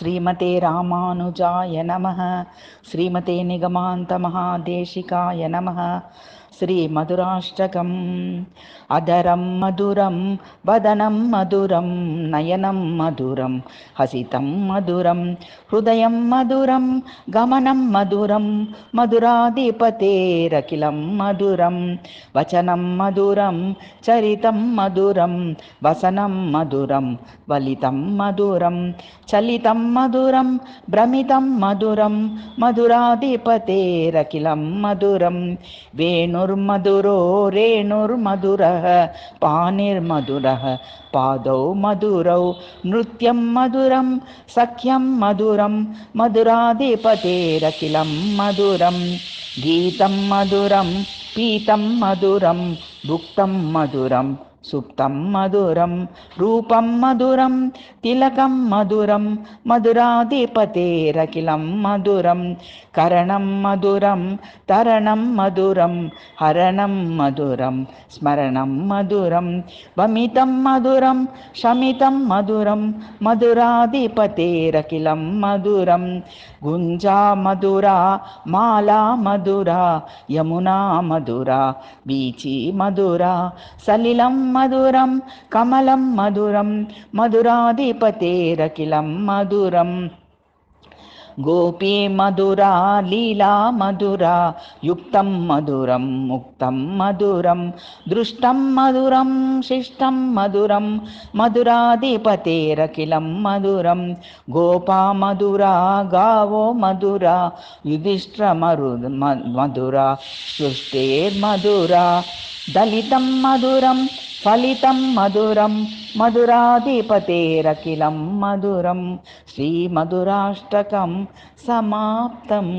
श्रीमते रामानुजाय नमः। श्रीमते निगमान्तमहादेशिकाय नमः। श्रीमधुराष्टकम्। अधरं मधुरं वदनं मधुरं नयनं मधुरं हसितं मधुरं हृदयं मधुरं गमनं मधुरं मधुराधिपतेरखिलं मधुरं वचनं मधुरं चरितं मधुरं वसनं मधुरं वलितं मधुरं चलितं मधुरं भ्रमितं मधुरं मधुराधिपतेरखिलं मधुरं वेणुर्मधुरो रेणुर्मधुरः पाणिर्मधुरः पादौ मधुरौ नृत्यं मधुरं सख्यं मधुरं मधुराधिपतेरखिलं मधुरं गीतं मधुरं पीतं मधुरं भुक्तं मधुरं सुप्तं मधुरं रूपं मधुरं तिलकं मधुरं मधुराधिपतेरखिलं मधुरं करणं मधुरं तरणं मधुरं हरणं मधुरं स्मरणं मधुरं वमितं मधुरं शमितं मधुरं मधुराधिपतेरखिलं मधुरं गुञ्जा मधुरा माला मधुरा यमुना मधुरा बीची मधुरा सलिलं मधुरं कमलं मधुरं मधुराधिपतेरखिलं मधुरं गोपी मधुरा लीला मधुरा युक्तं मधुरं मुक्तं मधुरं दृष्टं मधुरं शिष्टं मधुरं मधुराधिपतेरखिलं मधुरं गोपा मधुरा गावो मधुरा मधुरा सृष्टेर्मधुरा दलितं मधुरं फलितं मधुरं मधुराधिपतेरखिलं मधुरं श्रीमधुराष्टकं समाप्तम्।